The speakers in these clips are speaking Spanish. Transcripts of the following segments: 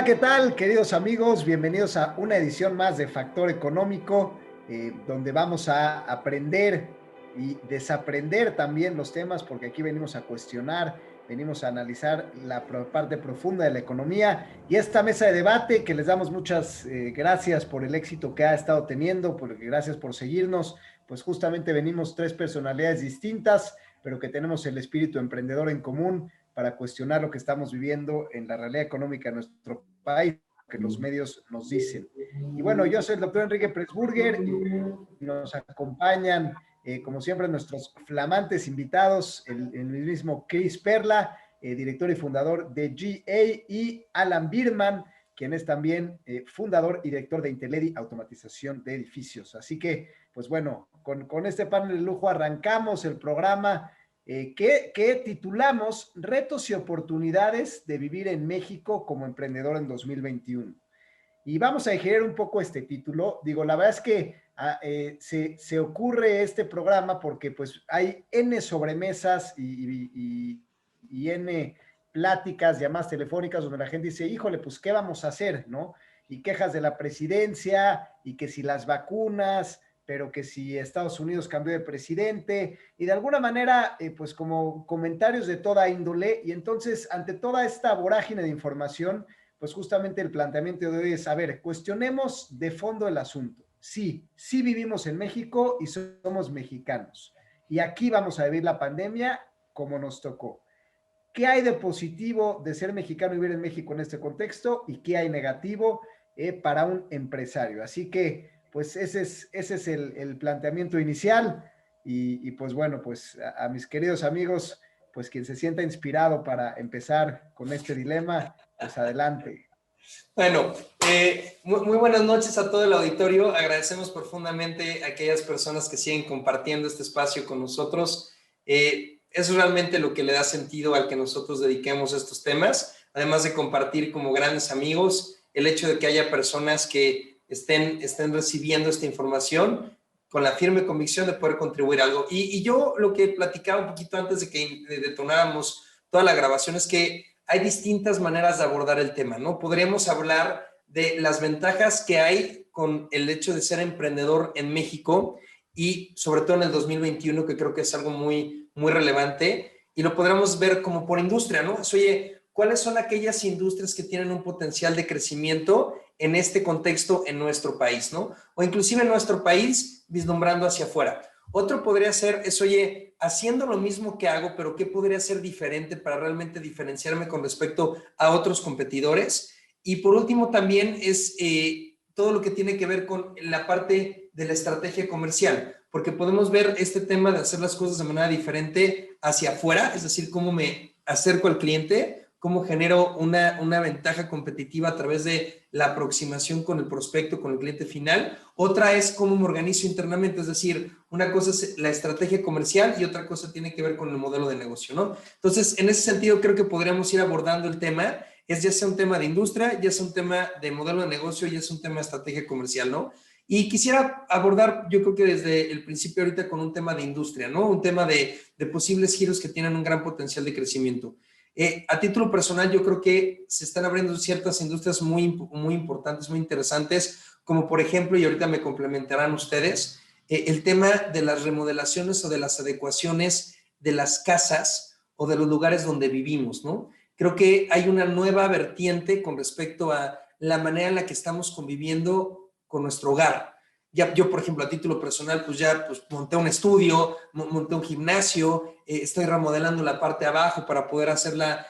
Hola, ¿qué tal, queridos amigos? Bienvenidos a una edición más de Factor Económico, donde vamos a aprender y desaprender también los temas, porque aquí venimos a cuestionar, venimos a analizar la parte profunda de la economía y esta mesa de debate que les damos muchas gracias por el éxito que ha estado teniendo, gracias por seguirnos. Pues justamente venimos tres personalidades distintas, pero que tenemos el espíritu emprendedor en común para cuestionar lo que estamos viviendo en la realidad económica de nuestro país, que los medios nos dicen. Y bueno, yo soy el doctor Enrique Pressburger y nos acompañan, como siempre, nuestros flamantes invitados, el mismo Chris Perla, director y fundador de GA, y Alan Birman, quien es también fundador y director de Inteledi Automatización de Edificios. Así que, pues bueno, con este panel de lujo arrancamos el programa que titulamos Retos y oportunidades de vivir en México como emprendedor en 2021. Y vamos a digerir un poco este título. Digo, la verdad es que se ocurre este programa porque pues hay N sobremesas y N pláticas, llamadas telefónicas donde la gente dice, híjole, pues, ¿qué vamos a hacer? ¿No? Y quejas de la presidencia y que si las vacunas, pero que si Estados Unidos cambió de presidente y de alguna manera, pues como comentarios de toda índole. Y entonces, ante toda esta vorágine de información, pues justamente el planteamiento de hoy es, a ver, cuestionemos de fondo el asunto. Sí, sí vivimos en México y somos mexicanos. Y aquí vamos a vivir la pandemia como nos tocó. ¿Qué hay de positivo de ser mexicano y vivir en México en este contexto? ¿Y qué hay negativo para un empresario? Así que, pues ese es el planteamiento inicial. Y pues bueno, pues a mis queridos amigos, pues quien se sienta inspirado para empezar con este dilema, pues adelante. Bueno, muy buenas noches a todo el auditorio. Agradecemos profundamente a aquellas personas que siguen compartiendo este espacio con nosotros. Es realmente lo que le da sentido al que nosotros dediquemos a estos temas, además de compartir como grandes amigos, el hecho de que haya personas que estén recibiendo esta información con la firme convicción de poder contribuir algo. Y yo lo que platicaba un poquito antes de que detonáramos toda la grabación es que hay distintas maneras de abordar el tema, ¿no? Podríamos hablar de las ventajas que hay con el hecho de ser emprendedor en México y sobre todo en el 2021, que creo que es algo muy relevante, y lo podríamos ver como por industria, ¿no? Oye, ¿cuáles son aquellas industrias que tienen un potencial de crecimiento en este contexto en nuestro país, ¿no? O inclusive en nuestro país, vislumbrando hacia afuera. Otro podría ser, oye, haciendo lo mismo que hago, pero ¿qué podría ser diferente para realmente diferenciarme con respecto a otros competidores? Y por último también es todo lo que tiene que ver con la parte de la estrategia comercial, porque podemos ver este tema de hacer las cosas de manera diferente hacia afuera, es decir, cómo me acerco al cliente, cómo genero una ventaja competitiva a través de la aproximación con el prospecto, con el cliente final. Otra es cómo me organizo internamente, es decir, una cosa es la estrategia comercial y otra cosa tiene que ver con el modelo de negocio, ¿no? Entonces, en ese sentido, creo que podríamos ir abordando el tema, es ya sea un tema de industria, ya sea un tema de modelo de negocio, ya sea un tema de estrategia comercial, ¿no? Y quisiera abordar, yo creo que desde el principio ahorita con un tema de industria, ¿no? Un tema de posibles giros que tienen un gran potencial de crecimiento. A título personal, yo creo que se están abriendo ciertas industrias muy importantes, muy interesantes, como por ejemplo, y ahorita me complementarán ustedes, el tema de las remodelaciones o de las adecuaciones de las casas o de los lugares donde vivimos, ¿no? Creo que hay una nueva vertiente con respecto a la manera en la que estamos conviviendo con nuestro hogar. Ya, yo, por ejemplo, a título personal, pues ya monté un estudio, monté un gimnasio, estoy remodelando la parte de abajo para poder hacerla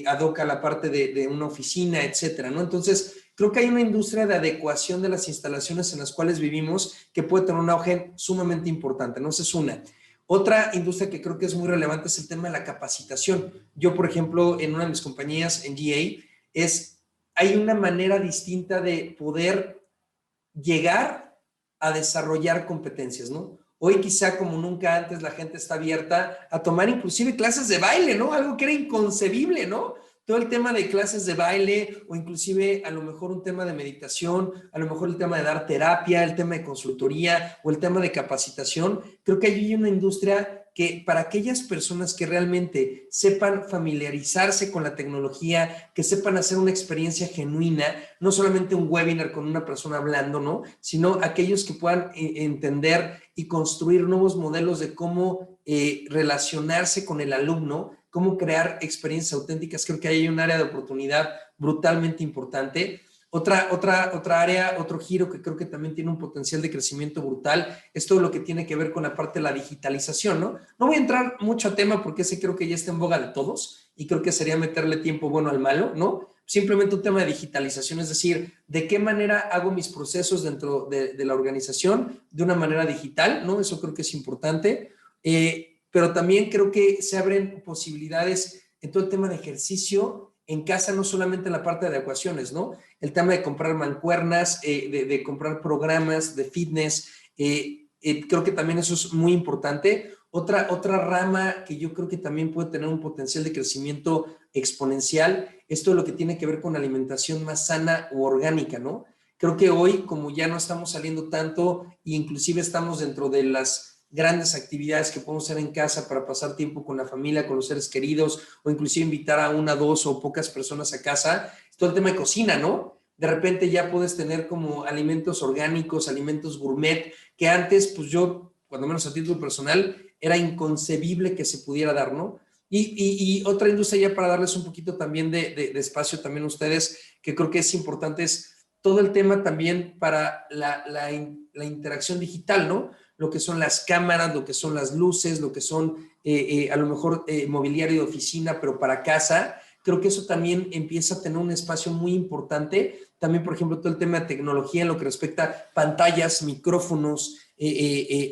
ad hoc a la parte de una oficina, etcétera, ¿no? Entonces, creo que hay una industria de adecuación de las instalaciones en las cuales vivimos que puede tener un auge sumamente importante, ¿no? Esa es una. Otra industria que creo que es muy relevante es el tema de la capacitación. Yo, por ejemplo, en una de mis compañías, en GA, hay una manera distinta de poder llegar a desarrollar competencias, ¿no? Hoy quizá como nunca antes la gente está abierta a tomar inclusive clases de baile, ¿no? Algo que era inconcebible, ¿no? Todo el tema de clases de baile o inclusive a lo mejor un tema de meditación, a lo mejor el tema de dar terapia, el tema de consultoría o el tema de capacitación. Creo que hay una industria que para aquellas personas que realmente sepan familiarizarse con la tecnología, que sepan hacer una experiencia genuina, no solamente un webinar con una persona hablando, ¿no? Sino aquellos que puedan entender y construir nuevos modelos de cómo relacionarse con el alumno, cómo crear experiencias auténticas. Creo que ahí hay un área de oportunidad brutalmente importante. Otra área, otro giro que creo que también tiene un potencial de crecimiento brutal, es todo lo que tiene que ver con la parte de la digitalización, ¿no? No voy a entrar mucho a tema porque ese creo que ya está en boga de todos y creo que sería meterle tiempo bueno al malo, ¿no? Simplemente un tema de digitalización, es decir, de qué manera hago mis procesos dentro de la organización de una manera digital, ¿no? Eso creo que es importante. Pero también creo que se abren posibilidades en todo el tema de ejercicio en casa, no solamente en la parte de adecuaciones, ¿no? El tema de comprar mancuernas, de comprar programas de fitness, creo que también eso es muy importante. Otra rama que yo creo que también puede tener un potencial de crecimiento exponencial es todo lo que tiene que ver con alimentación más sana u orgánica, ¿no? Creo que hoy, como ya no estamos saliendo tanto e inclusive estamos dentro de las grandes actividades que podemos hacer en casa para pasar tiempo con la familia, con los seres queridos, o inclusive invitar a una, dos o pocas personas a casa, es todo el tema de cocina, ¿no? De repente ya puedes tener como alimentos orgánicos, alimentos gourmet, que antes, pues yo, cuando menos a título personal, era inconcebible que se pudiera dar, ¿no? Y otra industria ya para darles un poquito también de espacio también a ustedes, que creo que es importante, es todo el tema también para la interacción digital, ¿no? Lo que son las cámaras, lo que son las luces, lo que son a lo mejor mobiliario de oficina, pero para casa. Creo que eso también empieza a tener un espacio muy importante. También, por ejemplo, todo el tema de tecnología en lo que respecta a pantallas, micrófonos,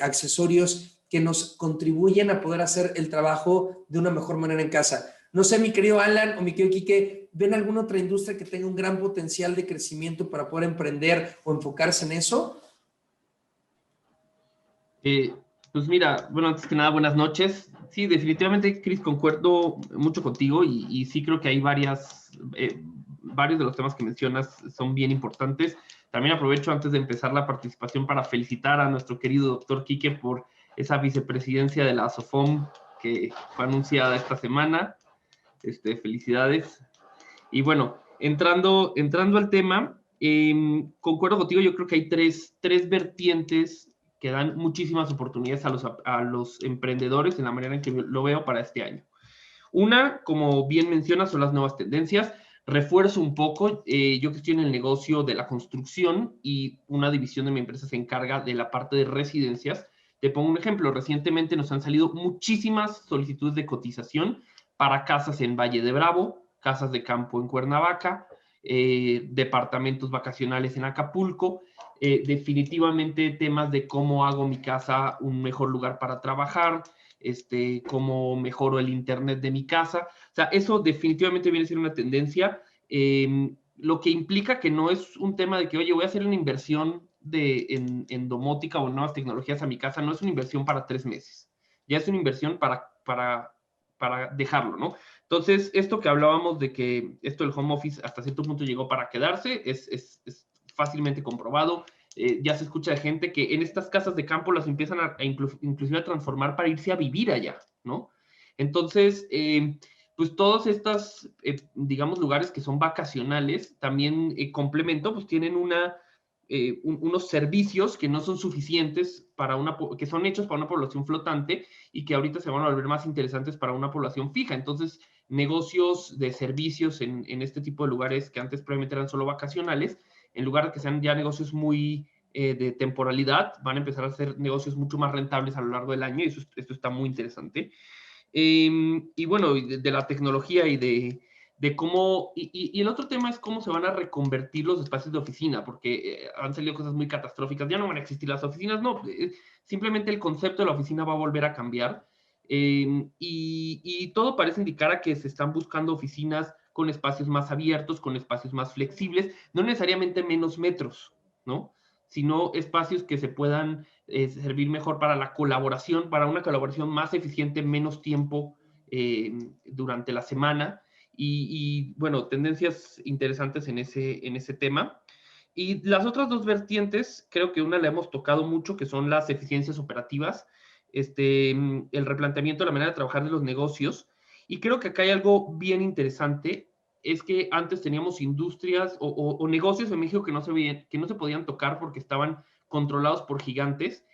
accesorios que nos contribuyen a poder hacer el trabajo de una mejor manera en casa. No sé, mi querido Alan o mi querido Quique, ¿ven alguna otra industria que tenga un gran potencial de crecimiento para poder emprender o enfocarse en eso? Eh, pues mira, bueno, antes que nada, buenas noches. Sí, definitivamente, Chris, concuerdo mucho contigo y sí creo que hay varios de los temas que mencionas son bien importantes. También aprovecho antes de empezar la participación para felicitar a nuestro querido doctor Quique por esa vicepresidencia de la ASOFOM que fue anunciada esta semana. Felicidades. Y bueno, entrando al tema, concuerdo contigo, yo creo que hay tres vertientes que dan muchísimas oportunidades a los emprendedores en la manera en que lo veo para este año. Una, como bien mencionas, son las nuevas tendencias. Refuerzo un poco, yo que estoy en el negocio de la construcción y una división de mi empresa se encarga de la parte de residencias. Te pongo un ejemplo, recientemente nos han salido muchísimas solicitudes de cotización para casas en Valle de Bravo, casas de campo en Cuernavaca, departamentos vacacionales en Acapulco, definitivamente temas de cómo hago mi casa un mejor lugar para trabajar, cómo mejoro el internet de mi casa. O sea, eso definitivamente viene a ser una tendencia, lo que implica que no es un tema de que, oye, voy a hacer una inversión en domótica o en nuevas tecnologías a mi casa, no es una inversión para 3 meses, ya es una inversión para dejarlo, ¿no? Entonces, esto que hablábamos de que esto del home office hasta cierto punto llegó para quedarse, es fácilmente comprobado. Ya se escucha de gente que en estas casas de campo las empiezan inclusive a transformar para irse a vivir allá, ¿no? Entonces, pues todos estos, digamos, lugares que son vacacionales, también complemento, pues tienen unos servicios que no son suficientes que son hechos para una población flotante y que ahorita se van a volver más interesantes para una población fija. Entonces, negocios de servicios en este tipo de lugares que antes probablemente eran solo vacacionales, en lugar de que sean ya negocios muy de temporalidad, van a empezar a ser negocios mucho más rentables a lo largo del año y esto está muy interesante. Y bueno, de la tecnología y de cómo, y el otro tema es cómo se van a reconvertir los espacios de oficina, porque han salido cosas muy catastróficas, ya no van a existir las oficinas, no, simplemente el concepto de la oficina va a volver a cambiar, y todo parece indicar a que se están buscando oficinas con espacios más abiertos, con espacios más flexibles, no necesariamente menos metros, ¿no? Sino espacios que se puedan servir mejor para la colaboración, para una colaboración más eficiente, menos tiempo durante la semana. Bueno, tendencias interesantes en ese tema. Y las otras dos vertientes, creo que una la hemos tocado mucho, que son las eficiencias operativas. el replanteamiento de la manera de trabajar de los negocios. Y creo que acá hay algo bien interesante, es que antes teníamos industrias o negocios en México que no se podían tocar porque estaban controlados por gigantes,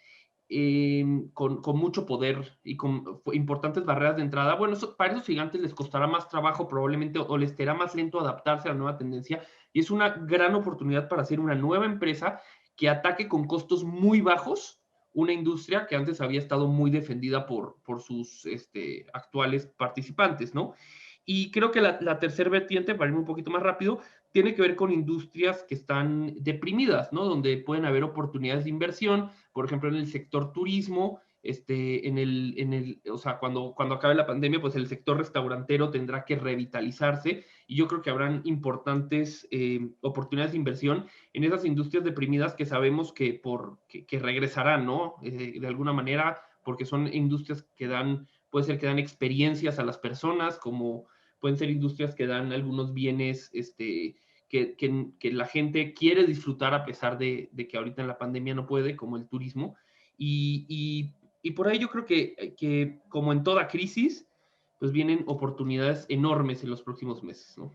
con mucho poder y con importantes barreras de entrada. Bueno, para esos gigantes les costará más trabajo probablemente, o les será más lento adaptarse a la nueva tendencia, y es una gran oportunidad para hacer una nueva empresa que ataque con costos muy bajos una industria que antes había estado muy defendida por sus actuales participantes, ¿no? Y creo que la tercera vertiente, para irme un poquito más rápido, tiene que ver con industrias que están deprimidas, ¿no? Donde pueden haber oportunidades de inversión, por ejemplo, en el sector turismo, o sea, cuando acabe la pandemia, pues el sector restaurantero tendrá que revitalizarse, y yo creo que habrán importantes oportunidades de inversión en esas industrias deprimidas que sabemos que regresarán, ¿no? De alguna manera, porque son industrias que puede ser que dan experiencias a las personas, como pueden ser industrias que dan algunos bienes que la gente quiere disfrutar a pesar de que ahorita en la pandemia no puede, como el turismo. Y por ahí yo creo que como en toda crisis, pues vienen oportunidades enormes en los próximos meses, ¿no?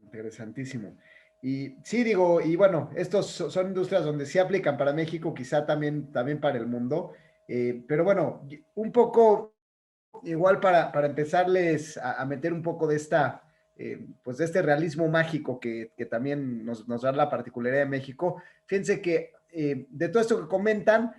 Interesantísimo. Y sí, digo, y bueno, estos son industrias donde sí aplican para México, quizá también para el mundo. Pero bueno, un poco igual para empezarles a meter un poco de pues de este realismo mágico que también nos da la particularidad de México. Fíjense que de todo esto que comentan,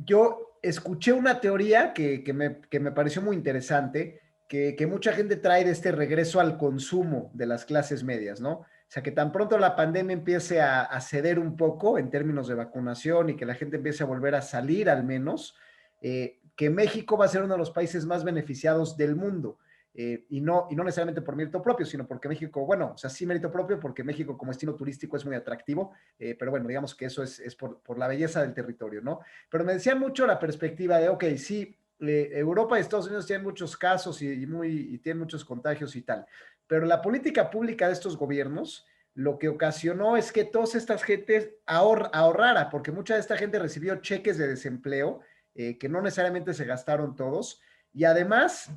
yo escuché una teoría que me pareció muy interesante, que mucha gente trae de este regreso al consumo de las clases medias, ¿no? O sea, que tan pronto la pandemia empiece a ceder un poco en términos de vacunación y que la gente empiece a volver a salir al menos, que México va a ser uno de los países más beneficiados del mundo. Y no necesariamente por mérito propio, sino porque México, bueno, o sea, sí mérito propio, porque México como destino turístico es muy atractivo, pero bueno, digamos que eso es por la belleza del territorio, ¿no? Pero me decía mucho la perspectiva de, ok, sí, Europa y Estados Unidos tienen muchos casos y tienen muchos contagios y tal, pero la política pública de estos gobiernos lo que ocasionó es que todas estas gentes ahorrara, porque mucha de esta gente recibió cheques de desempleo que no necesariamente se gastaron todos, y además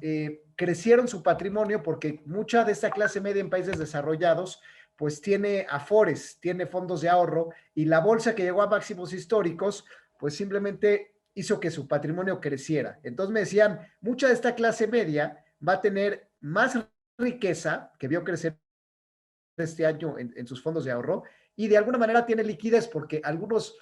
crecieron su patrimonio porque mucha de esta clase media en países desarrollados pues tiene afores, tiene fondos de ahorro, y la bolsa que llegó a máximos históricos pues simplemente hizo que su patrimonio creciera. Entonces me decían, mucha de esta clase media va a tener más riqueza, que vio crecer este año en sus fondos de ahorro, y de alguna manera tiene liquidez porque algunos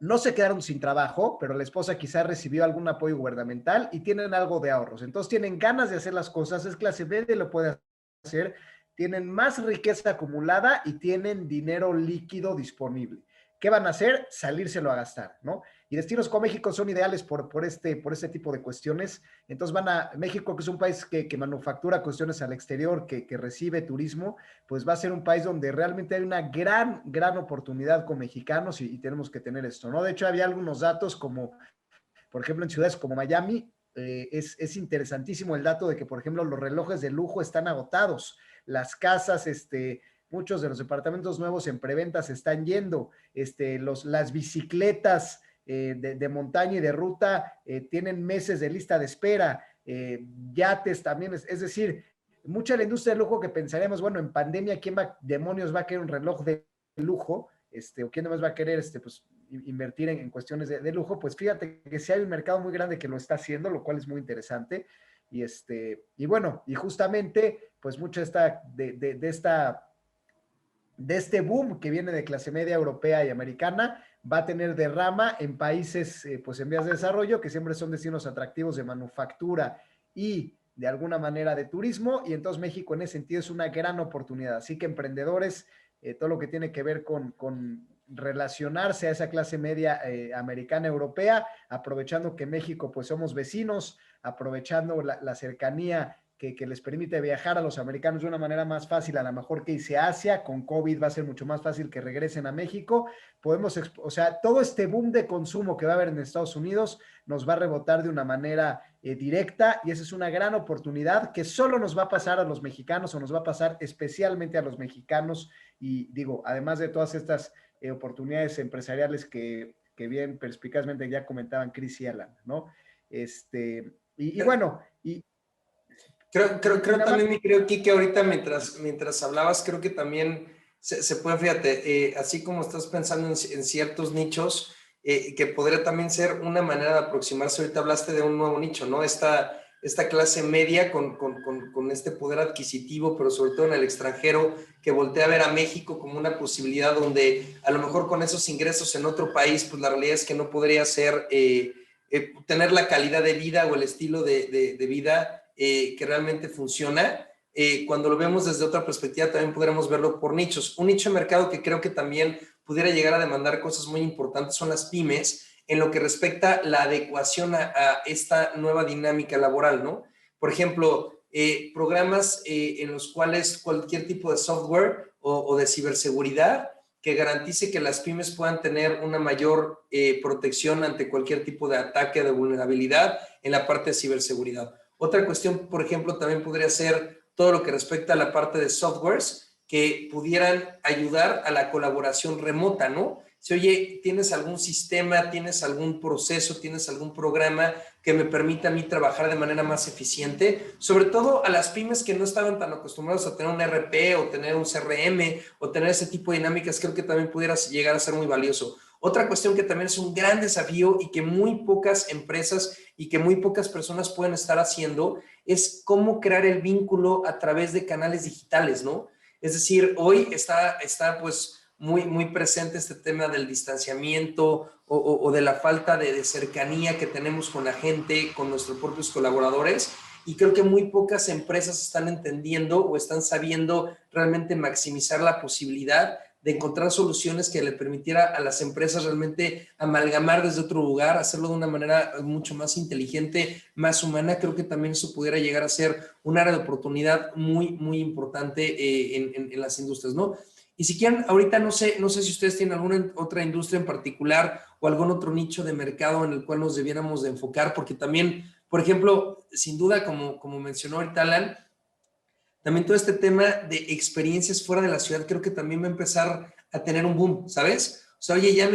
no se quedaron sin trabajo, pero la esposa quizá recibió algún apoyo gubernamental y tienen algo de ahorros. Entonces tienen ganas de hacer las cosas, es clase media, lo puede hacer, tienen más riqueza acumulada y tienen dinero líquido disponible. ¿Qué van a hacer? Salírselo a gastar, ¿no? Y destinos como México son ideales por este tipo de cuestiones. Entonces van a México, que es un país que manufactura cuestiones al exterior, que recibe turismo, pues va a ser un país donde realmente hay una gran oportunidad con mexicanos y tenemos que tener esto, ¿no? De hecho, había algunos datos como, por ejemplo, en ciudades como Miami, es interesantísimo el dato de que, por ejemplo, los relojes de lujo están agotados, las casas, muchos de los departamentos nuevos en preventa se están yendo, las bicicletas de montaña y de ruta tienen meses de lista de espera, yates también, es decir, mucha de la industria de lujo que pensaríamos, bueno, en pandemia, ¿quién demonios va a querer un reloj de lujo? O quién más va a querer, pues, invertir en cuestiones de lujo? Pues fíjate que sí hay un mercado muy grande que lo está haciendo, lo cual es muy interesante. Y bueno, y justamente, pues mucho de este boom que viene de clase media europea y americana va a tener derrama en países pues en vías de desarrollo, que siempre son destinos atractivos de manufactura y de alguna manera de turismo, y entonces México en ese sentido es una gran oportunidad. Así que emprendedores, todo lo que tiene que ver con relacionarse a esa clase media americana, europea, aprovechando que México pues somos vecinos, aprovechando la cercanía que les permite viajar a los americanos de una manera más fácil, a lo mejor que hice Asia, con COVID va a ser mucho más fácil que regresen a México. O sea, todo este boom de consumo que va a haber en Estados Unidos nos va a rebotar de una manera directa, y esa es una gran oportunidad que solo nos va a pasar a los mexicanos, o nos va a pasar especialmente a los mexicanos. Y digo, además de todas estas oportunidades empresariales que bien perspicazmente ya comentaban Chris y Alan, ¿no? Y bueno, y Creo nada más, también, mi querido Kike, ahorita mientras hablabas, creo que también se puede, fíjate, así como estás pensando en ciertos nichos, que podría también ser una manera de aproximarse. Ahorita hablaste de un nuevo nicho, ¿no? Esta clase media con este poder adquisitivo, pero sobre todo en el extranjero, que voltea a ver a México como una posibilidad donde a lo mejor con esos ingresos en otro país, pues la realidad es que no podría ser tener la calidad de vida o el estilo de vida que realmente funciona. Cuando lo vemos desde otra perspectiva, también podremos verlo por nichos. Un nicho de mercado que creo que también pudiera llegar a demandar cosas muy importantes son las pymes, en lo que respecta a la adecuación a esta nueva dinámica laboral, ¿no? Por ejemplo, programas en los cuales cualquier tipo de software o de ciberseguridad que garantice que las pymes puedan tener una mayor protección ante cualquier tipo de ataque o de vulnerabilidad en la parte de ciberseguridad. Otra cuestión, por ejemplo, también podría ser todo lo que respecta a la parte de softwares que pudieran ayudar a la colaboración remota, ¿no? Si, oye, tienes algún sistema, tienes algún proceso, tienes algún programa que me permita a mí trabajar de manera más eficiente, sobre todo a las pymes que no estaban tan acostumbrados a tener un RP o tener un CRM o tener ese tipo de dinámicas, creo que también pudiera llegar a ser muy valioso. Otra cuestión que también es un gran desafío y que muy pocas empresas y que muy pocas personas pueden estar haciendo es cómo crear el vínculo a través de canales digitales, ¿no? Es decir, hoy está pues muy presente este tema del distanciamiento o de la falta de cercanía que tenemos con la gente, con nuestros propios colaboradores, y creo que muy pocas empresas están entendiendo o están sabiendo realmente maximizar la posibilidad de encontrar soluciones que le permitiera a las empresas realmente amalgamar desde otro lugar, hacerlo de una manera mucho más inteligente, más humana. Creo que también eso pudiera llegar a ser un área de oportunidad muy importante en las industrias, ¿no? Y si quieren, ahorita no sé si ustedes tienen alguna otra industria en particular o algún otro nicho de mercado en el cual nos debiéramos de enfocar, porque también, por ejemplo, sin duda, como mencionó ahorita Alan, también todo este tema de experiencias fuera de la ciudad creo que también va a empezar a tener un boom, ¿sabes? O sea, oye, ya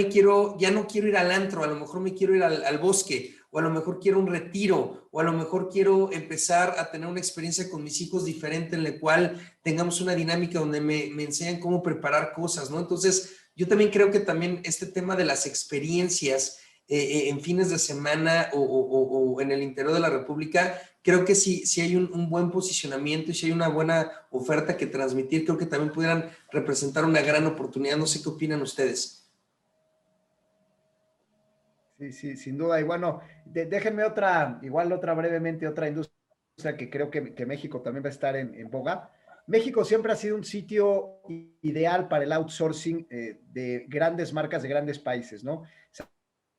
no quiero ir al antro, a lo mejor me quiero ir al bosque, o a lo mejor quiero un retiro, o a lo mejor quiero empezar a tener una experiencia con mis hijos diferente en la cual tengamos una dinámica donde me enseñan cómo preparar cosas, ¿no? Entonces, yo también creo que también este tema de las experiencias en fines de semana o en el interior de la República, creo que si hay un buen posicionamiento y si hay una buena oferta que transmitir, creo que también pudieran representar una gran oportunidad. No sé qué opinan ustedes. sí, sin duda. Y bueno, déjenme igual otra brevemente, otra industria que creo que México también va a estar en boga. México siempre ha sido un sitio ideal para el outsourcing de grandes marcas de grandes países, ¿no?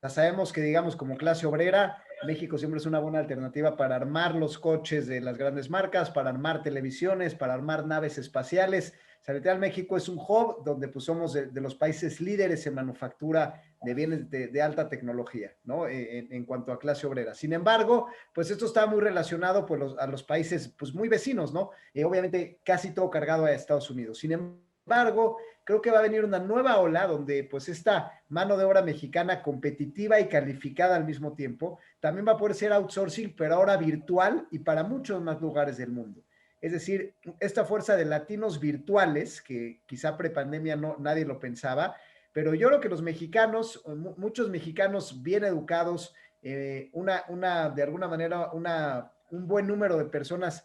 Sabemos que, digamos, como clase obrera, México siempre es una buena alternativa para armar los coches de las grandes marcas, para armar televisiones, para armar naves espaciales. O sea, literal, México es un hub donde pues somos de los países líderes en manufactura de bienes de alta tecnología, ¿no? En cuanto a clase obrera. Sin embargo, pues esto está muy relacionado pues, a los países pues muy vecinos, ¿no? Obviamente casi todo cargado a Estados Unidos. Sin embargo, creo que va a venir una nueva ola donde pues esta mano de obra mexicana competitiva y calificada al mismo tiempo también va a poder ser outsourcing, pero ahora virtual y para muchos más lugares del mundo. Es decir, esta fuerza de latinos virtuales, que quizá prepandemia nadie lo pensaba, pero yo creo que los mexicanos, muchos mexicanos bien educados, de alguna manera, un buen número de personas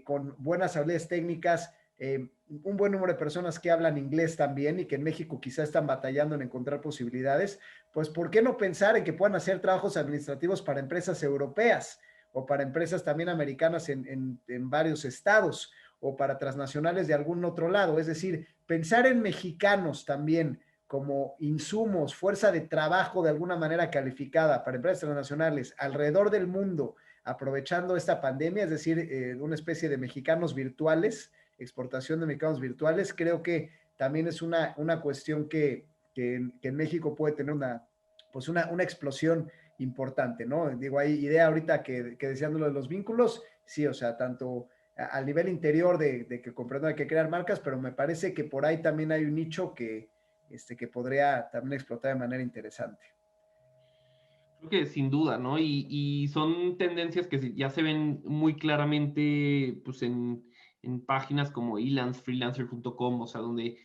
con buenas habilidades técnicas, un buen número de personas que hablan inglés también y que en México quizá están batallando en encontrar posibilidades, pues ¿por qué no pensar en que puedan hacer trabajos administrativos para empresas europeas o para empresas también americanas en varios estados o para transnacionales de algún otro lado? Es decir, pensar en mexicanos también como insumos, fuerza de trabajo de alguna manera calificada para empresas transnacionales alrededor del mundo, aprovechando esta pandemia, es decir, una especie de mexicanos virtuales, exportación de mexicanos virtuales, creo que también es una cuestión que en México puede tener pues una explosión importante, ¿no? Digo, hay idea ahorita que decían lo de los vínculos, sí, o sea, tanto al nivel interior de que comprendo hay que crear marcas, pero me parece que por ahí también hay un nicho que podría también explotar de manera interesante. Creo que sin duda, ¿no? Y son tendencias que ya se ven muy claramente pues en páginas como Elance, freelancer.com, o sea, donde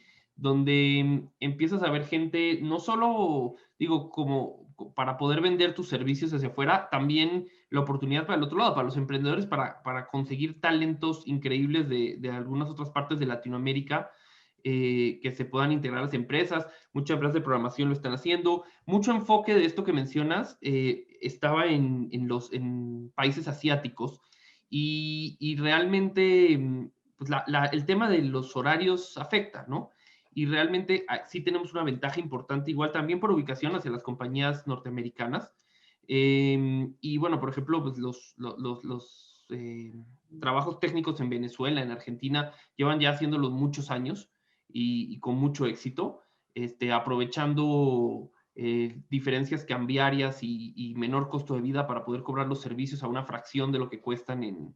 empiezas a ver gente, no solo, digo, como para poder vender tus servicios hacia afuera, también la oportunidad para el otro lado, para los emprendedores, para conseguir talentos increíbles de algunas otras partes de Latinoamérica, que se puedan integrar a las empresas. Muchas empresas de programación lo están haciendo. Mucho enfoque de esto que mencionas estaba en países asiáticos y realmente pues el tema de los horarios afecta, ¿no? Y realmente sí tenemos una ventaja importante, igual también por ubicación hacia las compañías norteamericanas. Y bueno, por ejemplo, pues los trabajos técnicos en Venezuela, en Argentina, llevan ya haciéndolos muchos años y con mucho éxito, aprovechando diferencias cambiarias y menor costo de vida para poder cobrar los servicios a una fracción de lo que cuestan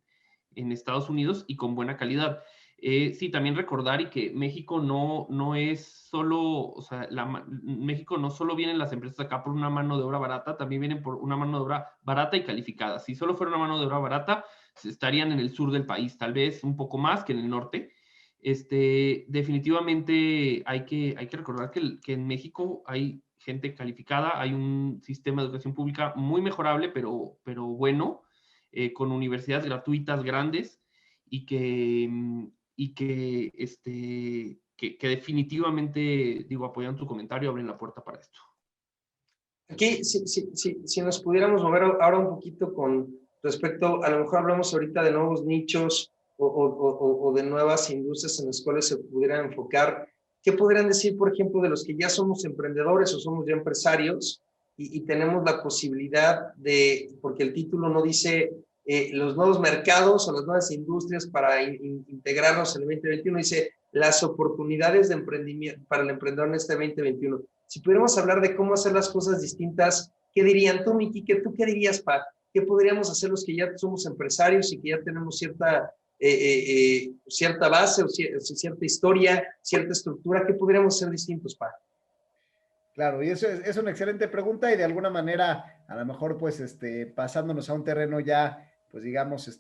en Estados Unidos y con buena calidad. Sí, también recordar y que México no es solo, o sea, México no solo vienen las empresas acá por una mano de obra barata, también vienen por una mano de obra barata y calificada. Si solo fuera una mano de obra barata, estarían en el sur del país, tal vez un poco más que en el norte. Definitivamente hay que recordar que en México hay gente calificada, hay un sistema de educación pública muy mejorable, pero bueno, con universidades gratuitas grandes y que definitivamente, digo, apoyando tu comentario, abren la puerta para esto. Aquí, si nos pudiéramos mover ahora un poquito con respecto, a lo mejor hablamos ahorita de nuevos nichos o de nuevas industrias en las cuales se pudieran enfocar. ¿Qué podrían decir, por ejemplo, de los que ya somos emprendedores o somos ya empresarios y tenemos la posibilidad de, porque el título no dice los nuevos mercados o las nuevas industrias para integrarnos en el 2021, dice las oportunidades de emprendimiento para el emprendedor en este 2021? Si pudiéramos hablar de cómo hacer las cosas distintas, ¿qué dirían tú, Miki? ¿Tú qué dirías, Pat? ¿Qué podríamos hacer los que ya somos empresarios y que ya tenemos cierta base o cierta historia, cierta estructura? ¿Qué podríamos hacer distintos, Pat? Claro, y eso es una excelente pregunta y de alguna manera, a lo mejor pues pasándonos a un terreno ya, pues digamos,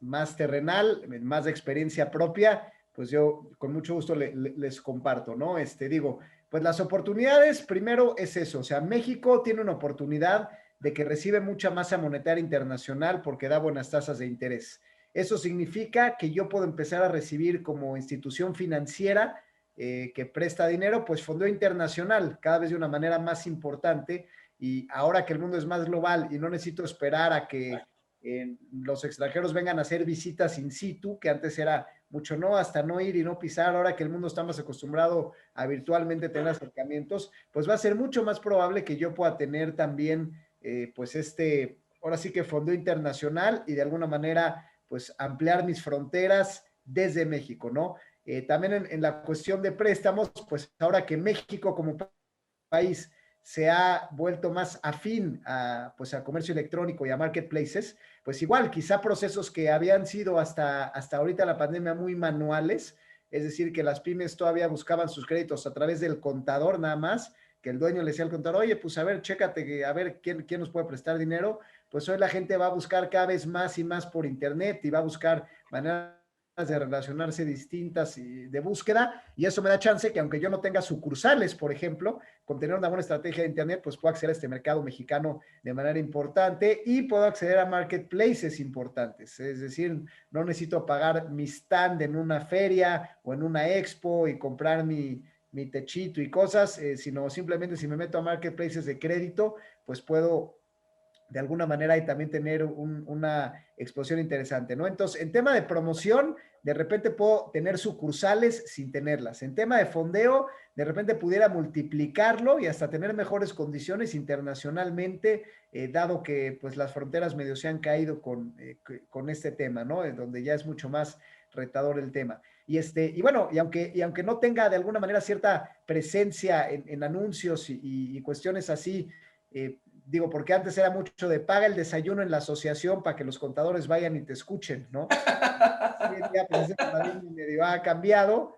más terrenal, más de experiencia propia, pues yo con mucho gusto les comparto, ¿no? Digo, pues las oportunidades, primero es eso, o sea, México tiene una oportunidad de que recibe mucha masa monetaria internacional porque da buenas tasas de interés. Eso significa que yo puedo empezar a recibir como institución financiera que presta dinero, pues fondeo internacional, cada vez de una manera más importante. Y ahora que el mundo es más global y no necesito esperar a que los extranjeros vengan a hacer visitas in situ, que antes era mucho no, hasta no ir y no pisar, ahora que el mundo está más acostumbrado a virtualmente tener acercamientos, pues va a ser mucho más probable que yo pueda tener también, pues ahora sí que fondeo internacional y de alguna manera, pues ampliar mis fronteras desde México, ¿no? También en la cuestión de préstamos, pues ahora que México como país se ha vuelto más afín pues a comercio electrónico y a marketplaces, pues igual, quizá procesos que habían sido hasta ahorita la pandemia muy manuales, es decir, que las pymes todavía buscaban sus créditos a través del contador nada más, que el dueño le decía al contador, oye, pues a ver, chécate, a ver quién nos puede prestar dinero, pues hoy la gente va a buscar cada vez más y más por internet y va a buscar maneras de relacionarse distintas y de búsqueda, y eso me da chance que aunque yo no tenga sucursales, por ejemplo, con tener una buena estrategia de internet, pues puedo acceder a este mercado mexicano de manera importante y puedo acceder a marketplaces importantes, es decir, no necesito pagar mi stand en una feria o en una expo y comprar mi techito y cosas, sino simplemente si me meto a marketplaces de crédito, pues puedo de alguna manera y también tener una exposición interesante, ¿no? Entonces, en tema de promoción, de repente puedo tener sucursales sin tenerlas. En tema de fondeo, de repente pudiera multiplicarlo y hasta tener mejores condiciones internacionalmente, dado que pues las fronteras medio se han caído con este tema, ¿no? En donde ya es mucho más retador el tema. Y bueno, y aunque no tenga de alguna manera cierta presencia en anuncios y cuestiones así, digo, porque antes era mucho de paga el desayuno en la asociación para que los contadores vayan y te escuchen, ¿no? Hoy en día, pues, también medio ha cambiado.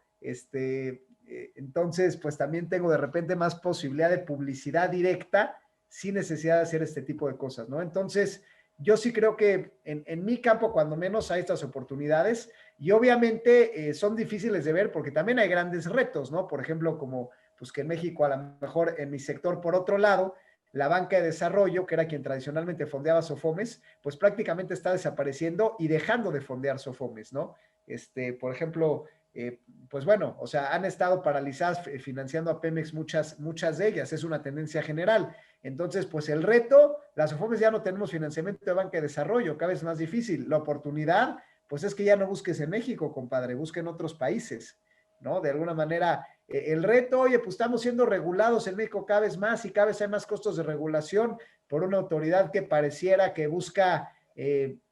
Entonces, pues también tengo de repente más posibilidad de publicidad directa sin necesidad de hacer este tipo de cosas, ¿no? Entonces, yo sí creo que en mi campo, cuando menos, hay estas oportunidades y obviamente son difíciles de ver porque también hay grandes retos, ¿no? Por ejemplo, como pues que en México, a lo mejor en mi sector, por otro lado, la banca de desarrollo, que era quien tradicionalmente fondeaba Sofomes, pues prácticamente está desapareciendo y dejando de fondear Sofomes, ¿no? Por ejemplo, pues bueno, o sea, han estado paralizadas financiando a Pemex muchas de ellas, es una tendencia general. Entonces, pues el reto, las Sofomes ya no tenemos financiamiento de banca de desarrollo, cada vez más difícil. La oportunidad, pues es que ya no busques en México, compadre, busque en otros países, ¿no? De alguna manera, el reto, oye, pues estamos siendo regulados en México cada vez más y cada vez hay más costos de regulación por una autoridad que pareciera que busca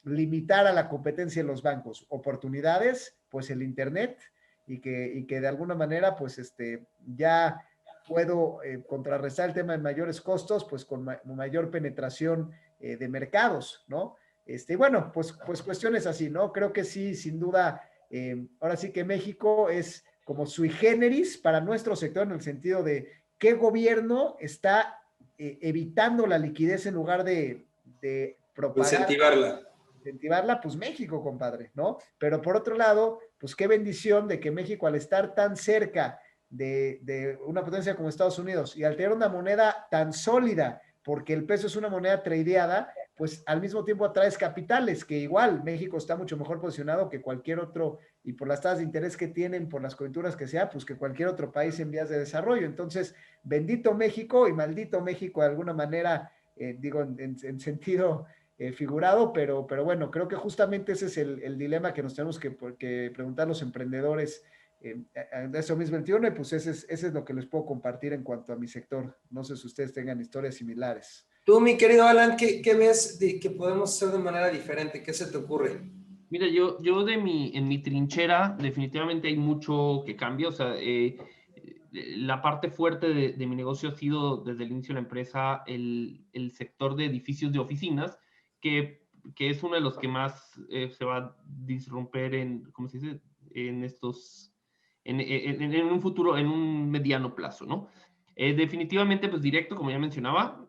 limitar a la competencia en los bancos. Oportunidades, pues el Internet y que de alguna manera, pues ya puedo contrarrestar el tema de mayores costos, pues con mayor penetración de mercados, ¿no? Bueno, pues cuestiones así, ¿no? Creo que sí, sin duda, ahora sí que México es como sui generis para nuestro sector en el sentido de qué gobierno está evitando la liquidez en lugar de propagar, incentivarla, pues México, compadre, ¿no? Pero por otro lado, pues qué bendición de que México, al estar tan cerca de una potencia como Estados Unidos y al tener una moneda tan sólida, porque el peso es una moneda tradeada, pues al mismo tiempo atraes capitales, que igual México está mucho mejor posicionado que cualquier otro, y por las tasas de interés que tienen, por las coyunturas que sea, pues que cualquier otro país en vías de desarrollo. Entonces, bendito México y maldito México de alguna manera, digo, en sentido figurado, pero bueno, creo que justamente ese es el dilema que nos tenemos que preguntar los emprendedores de eso 2021, y pues ese es lo que les puedo compartir en cuanto a mi sector. No sé si ustedes tengan historias similares. Tú, mi querido Alan, ¿qué ves que podemos hacer de manera diferente? ¿Qué se te ocurre? Mira, yo en mi trinchera definitivamente hay mucho que cambia, o sea, la parte fuerte de mi negocio ha sido desde el inicio de la empresa el sector de edificios de oficinas, que es uno de los que más se va a disromper en, ¿cómo se dice? En estos, en un futuro, en un mediano plazo, ¿no? Definitivamente, pues directo, como ya mencionaba,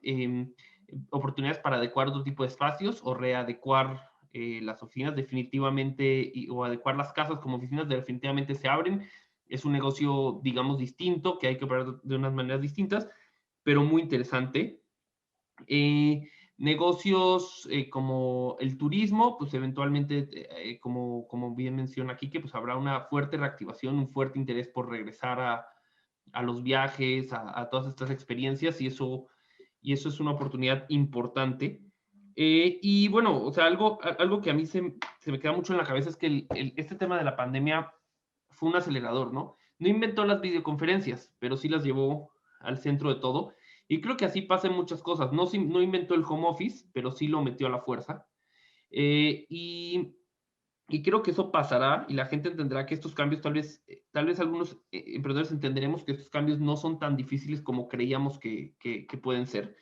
oportunidades para adecuar otro tipo de espacios o readecuar las oficinas definitivamente, o adecuar las casas como oficinas definitivamente se abren. Es un negocio, digamos, distinto, que hay que operar de unas maneras distintas, pero muy interesante. Negocios como el turismo, pues eventualmente, como bien menciona aquí, que pues habrá una fuerte reactivación, un fuerte interés por regresar a los viajes, a todas estas experiencias, y eso es una oportunidad importante. Y bueno, o sea, algo que a mí se me queda mucho en la cabeza es que este tema de la pandemia fue un acelerador, ¿no? No inventó las videoconferencias, pero sí las llevó al centro de todo. Y creo que así pasa en muchas cosas. No inventó el home office, pero sí lo metió a la fuerza. Y creo que eso pasará y la gente entenderá que estos cambios, tal vez algunos emprendedores entenderemos que estos cambios no son tan difíciles como creíamos que pueden ser.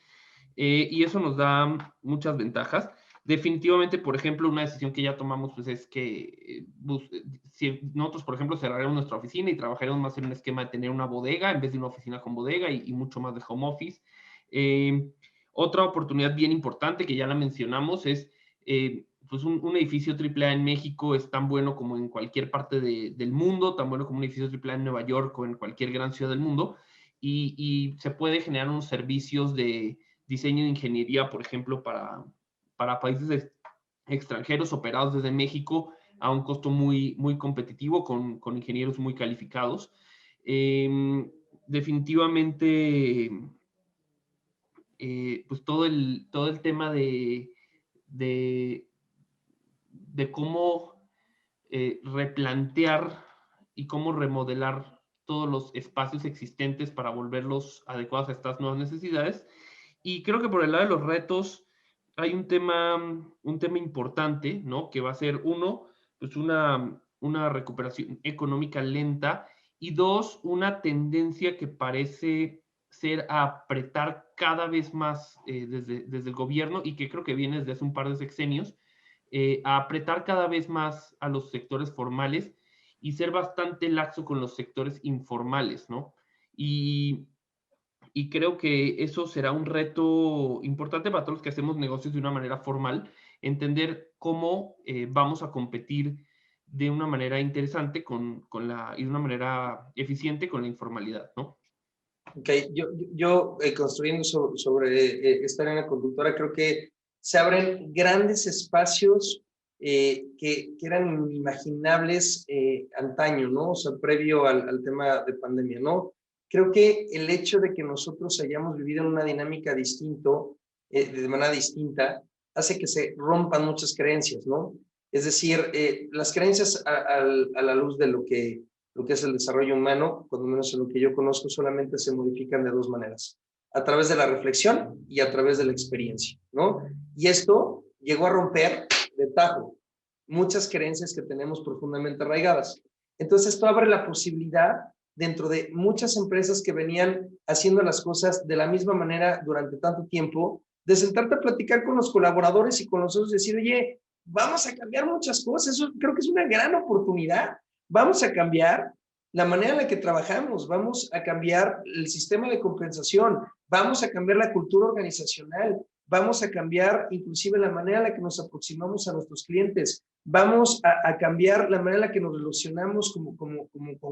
Y eso nos da muchas ventajas. Definitivamente, por ejemplo, una decisión que ya tomamos pues, es que si nosotros, por ejemplo, cerraremos nuestra oficina y trabajaremos más en un esquema de tener una bodega en vez de una oficina con bodega y mucho más de home office. Otra oportunidad bien importante que ya la mencionamos es pues un edificio AAA en México es tan bueno como en cualquier parte del mundo, tan bueno como un edificio AAA en Nueva York o en cualquier gran ciudad del mundo, y se puede generar unos servicios de diseño de ingeniería, por ejemplo, para países extranjeros operados desde México a un costo muy, muy competitivo con ingenieros muy calificados. Definitivamente, pues todo el tema de cómo replantear y cómo remodelar todos los espacios existentes para volverlos adecuados a estas nuevas necesidades. Y creo que por el lado de los retos hay un tema importante, ¿no? Que va a ser, uno, pues una recuperación económica lenta, y dos, una tendencia que parece ser a apretar cada vez más desde el gobierno, y que creo que viene desde hace un par de sexenios, a apretar cada vez más a los sectores formales y ser bastante laxo con los sectores informales, ¿no? Y Y creo que eso será un reto importante para todos los que hacemos negocios de una manera formal, entender cómo vamos a competir de una manera interesante y de una manera eficiente con la informalidad, ¿no? Ok, construyendo sobre esta arena conductora, creo que se abren grandes espacios que eran inimaginables antaño, ¿no? O sea, previo al tema de pandemia, ¿no? Creo que el hecho de que nosotros hayamos vivido en una dinámica de manera distinta, hace que se rompan muchas creencias, ¿no? Es decir, las creencias a la luz de lo que es el desarrollo humano, cuando menos en lo que yo conozco, solamente se modifican de dos maneras, a través de la reflexión y a través de la experiencia, ¿no? Y esto llegó a romper de tajo muchas creencias que tenemos profundamente arraigadas. Entonces, esto abre la posibilidad dentro de muchas empresas que venían haciendo las cosas de la misma manera durante tanto tiempo, de sentarte a platicar con los colaboradores y con los otros, decir, oye, vamos a cambiar muchas cosas, eso creo que es una gran oportunidad. Vamos a cambiar la manera en la que trabajamos, vamos a cambiar el sistema de compensación, vamos a cambiar la cultura organizacional, vamos a cambiar inclusive la manera en la que nos aproximamos a nuestros clientes, vamos a cambiar la manera en la que nos relacionamos como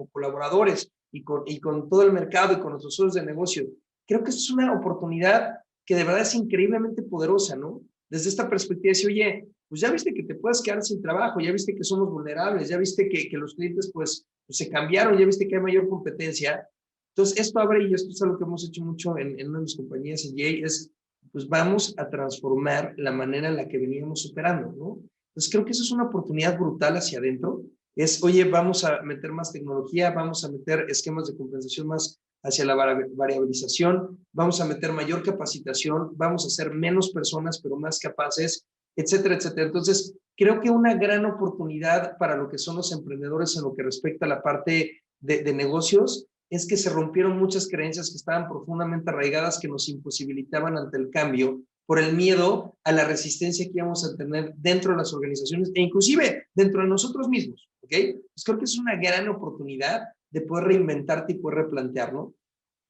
colaboradores y con todo el mercado y con nuestros socios de negocio. Creo que es una oportunidad que de verdad es increíblemente poderosa, ¿no? Desde esta perspectiva, decir, oye, pues ya viste que te puedes quedar sin trabajo, ya viste que somos vulnerables, ya viste que los clientes pues se cambiaron, ya viste que hay mayor competencia. Entonces, esto abre, y esto es algo que hemos hecho mucho en una de mis compañías en Jay, es pues vamos a transformar la manera en la que veníamos operando, ¿no? Entonces, creo que eso es una oportunidad brutal hacia adentro. Es, oye, vamos a meter más tecnología, vamos a meter esquemas de compensación más hacia la variabilización, vamos a meter mayor capacitación, vamos a ser menos personas, pero más capaces, etcétera, etcétera. Entonces, creo que una gran oportunidad para lo que son los emprendedores en lo que respecta a la parte de negocios es que se rompieron muchas creencias que estaban profundamente arraigadas que nos imposibilitaban ante el cambio por el miedo a la resistencia que íbamos a tener dentro de las organizaciones e inclusive dentro de nosotros mismos, ¿ok? Pues creo que es una gran oportunidad de poder reinventarte y poder replantearlo.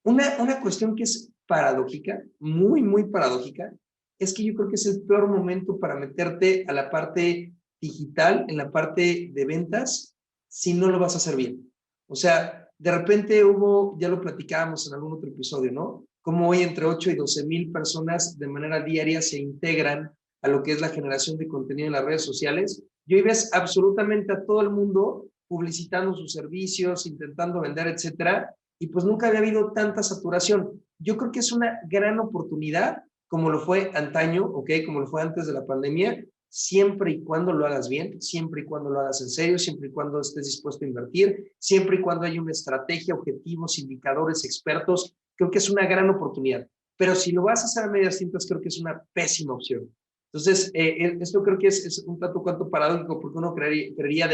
Una cuestión que es paradójica, muy, muy paradójica, es que yo creo que es el peor momento para meterte a la parte digital, en la parte de ventas, si no lo vas a hacer bien. O sea, de repente ya lo platicábamos en algún otro episodio, ¿no? Como hoy entre 8 y 12 mil personas de manera diaria se integran a lo que es la generación de contenido en las redes sociales. Y hoy ves absolutamente a todo el mundo publicitando sus servicios, intentando vender, etcétera, y pues nunca había habido tanta saturación. Yo creo que es una gran oportunidad, como lo fue antaño, ¿ok? Como lo fue antes de la pandemia, siempre y cuando lo hagas bien, siempre y cuando lo hagas en serio, siempre y cuando estés dispuesto a invertir, siempre y cuando haya una estrategia, objetivos, indicadores, expertos, creo que es una gran oportunidad. Pero si lo vas a hacer a medias tintas, creo que es una pésima opción. Entonces, esto creo que es un tanto cuanto paradójico, porque uno creería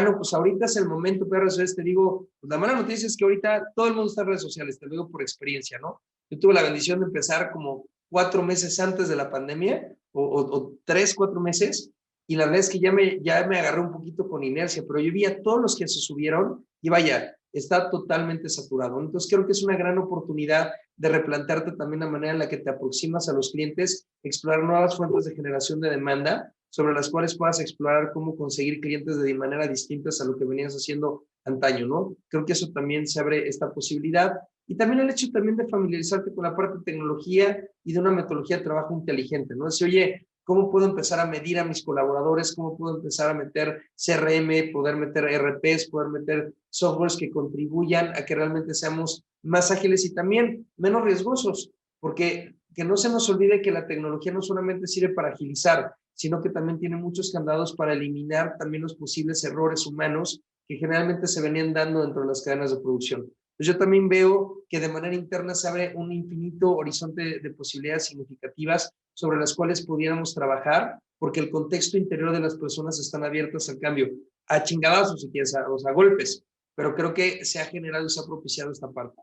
no, pues ahorita es el momento, pero eso es, te digo, pues la mala noticia es que ahorita todo el mundo está en redes sociales, te lo digo por experiencia, ¿no? Yo tuve la bendición de empezar como 4 meses antes de la pandemia, o 3, 4 meses, y la verdad es que ya me agarré un poquito con inercia, pero yo vi a todos los que se subieron, y vaya, está totalmente saturado. Entonces creo que es una gran oportunidad de replantearte también la manera en la que te aproximas a los clientes, explorar nuevas fuentes de generación de demanda, sobre las cuales puedas explorar cómo conseguir clientes de manera distinta a lo que venías haciendo antaño, ¿no? Creo que eso también se abre esta posibilidad. Y también el hecho también de familiarizarte con la parte de tecnología y de una metodología de trabajo inteligente, ¿no? Decir, oye, ¿cómo puedo empezar a medir a mis colaboradores? ¿Cómo puedo empezar a meter CRM, poder meter RPs, poder meter softwares que contribuyan a que realmente seamos más ágiles y también menos riesgosos? Porque que no se nos olvide que la tecnología no solamente sirve para agilizar, sino que también tiene muchos candados para eliminar también los posibles errores humanos que generalmente se venían dando dentro de las cadenas de producción. Pues yo también veo que de manera interna se abre un infinito horizonte de posibilidades significativas sobre las cuales pudiéramos trabajar, porque el contexto interior de las personas están abiertas al cambio, a chingadazos si quieres, o sea, a golpes, pero creo que se ha generado y se ha propiciado esta parte.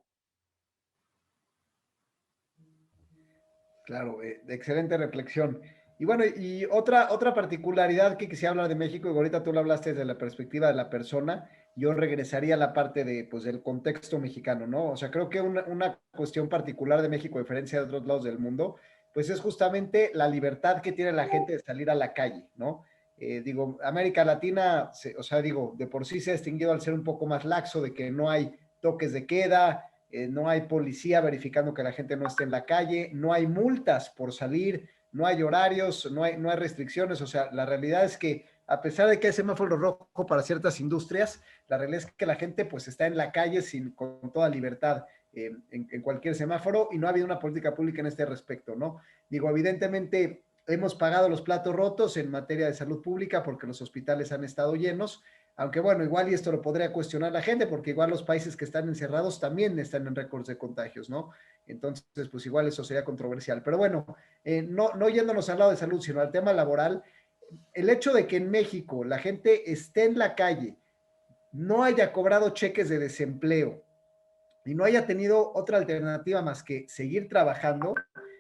Claro, excelente reflexión. Y bueno, y otra particularidad que quisiera hablar de México, y ahorita tú lo hablaste desde la perspectiva de la persona, yo regresaría a la parte de, pues, del contexto mexicano, ¿no? O sea, creo que una cuestión particular de México, a diferencia de otros lados del mundo, pues es justamente la libertad que tiene la gente de salir a la calle, ¿no? Digo, América Latina, o sea, digo, de por sí se ha distinguido al ser un poco más laxo, de que no hay toques de queda, no hay policía verificando que la gente no esté en la calle, no hay multas por salir, no hay horarios, no hay restricciones. O sea, la realidad es que a pesar de que hay semáforo rojo para ciertas industrias, la realidad es que la gente pues está en la calle con toda libertad en cualquier semáforo, y no ha habido una política pública en este respecto, ¿no? Digo, evidentemente hemos pagado los platos rotos en materia de salud pública porque los hospitales han estado llenos, aunque bueno, igual y esto lo podría cuestionar la gente, porque igual los países que están encerrados también están en récords de contagios, ¿no? Entonces, pues igual eso sería controversial. Pero bueno, no yéndonos al lado de salud, sino al tema laboral, el hecho de que en México la gente esté en la calle, no haya cobrado cheques de desempleo y no haya tenido otra alternativa más que seguir trabajando,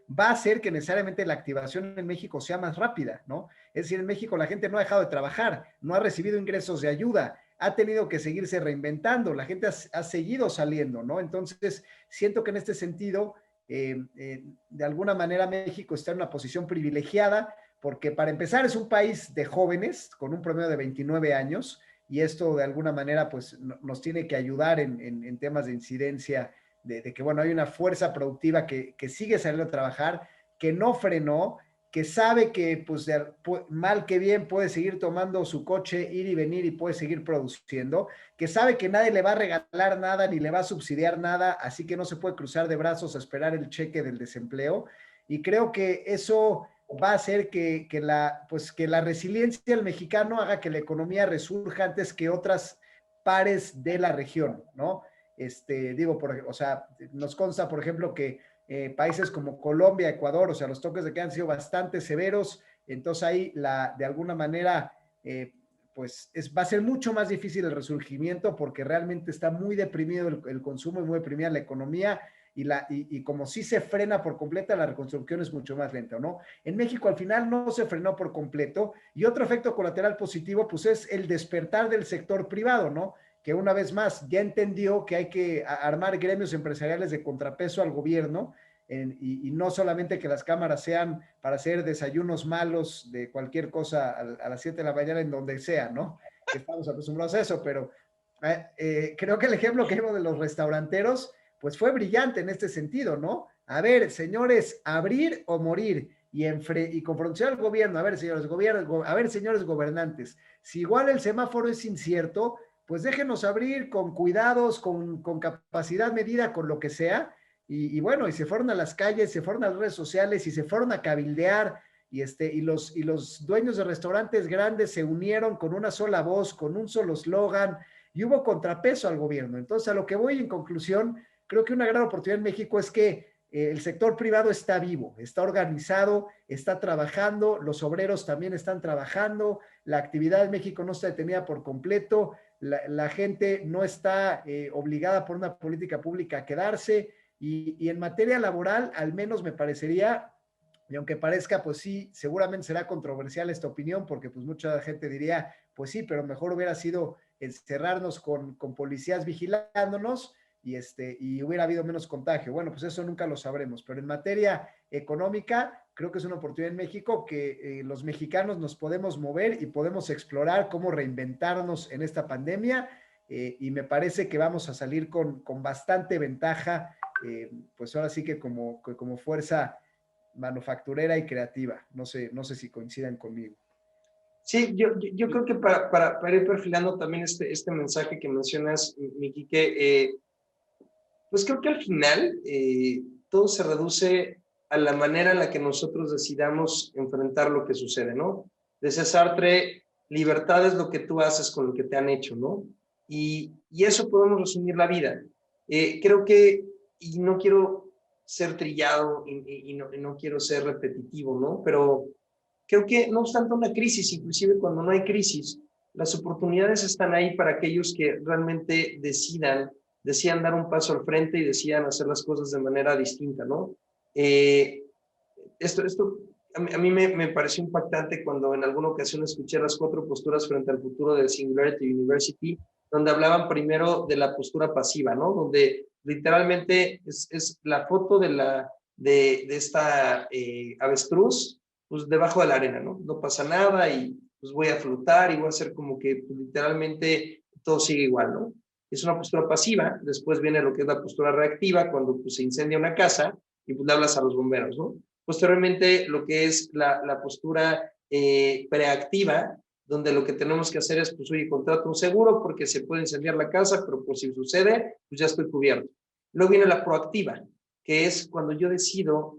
va a hacer que necesariamente la activación en México sea más rápida, ¿no? Es decir, en México la gente no ha dejado de trabajar, no ha recibido ingresos de ayuda, ha tenido que seguirse reinventando, la gente ha seguido saliendo, ¿no? Entonces, siento que en este sentido, de alguna manera México está en una posición privilegiada, porque para empezar es un país de jóvenes con un promedio de 29 años, y esto de alguna manera pues nos tiene que ayudar en temas de incidencia, de que bueno, hay una fuerza productiva que sigue saliendo a trabajar, que no frenó, que sabe que pues mal que bien puede seguir tomando su coche, ir y venir, y puede seguir produciendo, que sabe que nadie le va a regalar nada ni le va a subsidiar nada, así que no se puede cruzar de brazos a esperar el cheque del desempleo. Y creo que eso va a hacer que la resiliencia del mexicano haga que la economía resurja antes que otras pares de la región, ¿no? Digo, o sea, nos consta, por ejemplo, que países como Colombia, Ecuador, o sea, los toques de queda han sido bastante severos, entonces ahí de alguna manera, pues va a ser mucho más difícil el resurgimiento, porque realmente está muy deprimido el consumo y muy deprimida la economía, y como sí se frena por completa, la reconstrucción es mucho más lenta, ¿no? En México al final no se frenó por completo, y otro efecto colateral positivo pues es el despertar del sector privado, ¿no? Que una vez más ya entendió que hay que armar gremios empresariales de contrapeso al gobierno, y no solamente que las cámaras sean para hacer desayunos malos de cualquier cosa a las 7 de la mañana en donde sea, ¿no? Que estamos acostumbrados a eso, pero creo que el ejemplo que vimos de los restauranteros pues fue brillante en este sentido, ¿no? A ver, señores, abrir o morir, y confrontar al gobierno. A ver, señores gobernantes, si igual el semáforo es incierto, pues déjenos abrir con cuidados, con capacidad medida, con lo que sea. Y bueno, y se fueron a las calles, se fueron a las redes sociales y se fueron a cabildear, y los dueños de restaurantes grandes se unieron con una sola voz, con un solo eslogan, y hubo contrapeso al gobierno. Entonces, a lo que voy en conclusión, creo que una gran oportunidad en México es que el sector privado está vivo, está organizado, está trabajando, los obreros también están trabajando, la actividad en México no está detenida por completo, la gente no está obligada por una política pública a quedarse, y en materia laboral, al menos me parecería, y aunque parezca, pues sí, seguramente será controversial esta opinión, porque pues mucha gente diría, pues sí, pero mejor hubiera sido encerrarnos con policías vigilándonos, y hubiera habido menos contagio. Bueno, pues eso nunca lo sabremos, pero en materia económica, creo que es una oportunidad en México que los mexicanos nos podemos mover y podemos explorar cómo reinventarnos en esta pandemia, y me parece que vamos a salir con bastante ventaja, pues ahora sí que como fuerza manufacturera y creativa. No sé si coincidan conmigo. Sí, yo creo que para ir perfilando también este mensaje que mencionas, mi Quique, pues creo que al final todo se reduce a la manera en la que nosotros decidamos enfrentar lo que sucede, ¿no? Decía Sartre, libertad es lo que tú haces con lo que te han hecho, ¿no? Y eso podemos resumir la vida. Creo que, y no quiero ser trillado y no quiero ser repetitivo, ¿no? Pero creo que no obstante una crisis, inclusive cuando no hay crisis, las oportunidades están ahí para aquellos que realmente decidan dar un paso al frente y decidan hacer las cosas de manera distinta, ¿no? Esto a mí me pareció impactante cuando en alguna ocasión escuché las 4 posturas frente al futuro del Singularity University, donde hablaban primero de la postura pasiva, ¿no? Donde literalmente es la foto de esta avestruz, pues debajo de la arena, ¿no? No pasa nada y pues voy a flotar y voy a hacer como que pues, literalmente todo sigue igual, ¿no? Es una postura pasiva. Después viene lo que es la postura reactiva, cuando pues, se incendia una casa y pues le hablas a los bomberos, ¿no? Posteriormente, lo que es la postura preactiva, donde lo que tenemos que hacer es, pues, oye, contrato un seguro porque se puede incendiar la casa, pero por si sucede, pues ya estoy cubierto. Luego viene la proactiva, que es cuando yo decido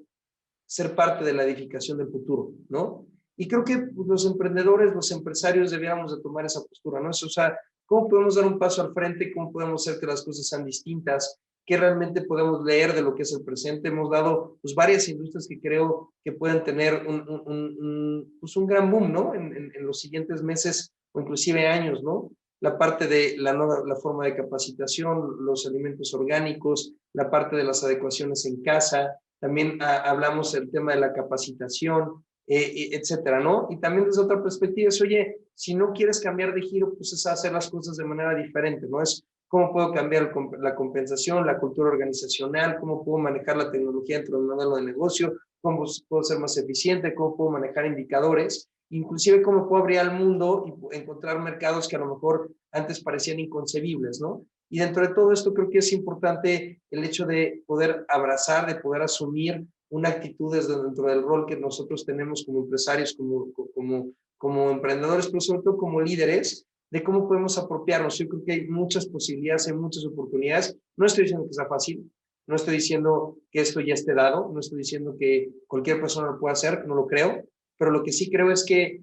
ser parte de la edificación del futuro, ¿no? Y creo que pues, los emprendedores, los empresarios deberíamos de tomar esa postura, ¿no? O sea, ¿cómo podemos dar un paso al frente? ¿Cómo podemos hacer que las cosas sean distintas? ¿Qué realmente podemos leer de lo que es el presente? Hemos dado pues, varias industrias que creo que pueden tener pues, un gran boom, ¿no? En los siguientes meses o inclusive años, ¿no? La parte de la forma de capacitación, los alimentos orgánicos, la parte de las adecuaciones en casa, también hablamos del tema de la capacitación, etcétera, ¿no? Y también desde otra perspectiva es, oye, si no quieres cambiar de giro, pues es hacer las cosas de manera diferente, ¿no? Es cómo puedo cambiar la compensación, la cultura organizacional, cómo puedo manejar la tecnología dentro del modelo de negocio, cómo puedo ser más eficiente, cómo puedo manejar indicadores, inclusive cómo puedo abrir al mundo y encontrar mercados que a lo mejor antes parecían inconcebibles, ¿no? Y dentro de todo esto creo que es importante el hecho de poder abrazar, de poder asumir una actitud desde dentro del rol que nosotros tenemos como empresarios, como emprendedores, pero sobre todo como líderes, de cómo podemos apropiarnos. Yo creo que hay muchas posibilidades, hay muchas oportunidades. No estoy diciendo que sea fácil, no estoy diciendo que esto ya esté dado, no estoy diciendo que cualquier persona lo pueda hacer, no lo creo, pero lo que sí creo es que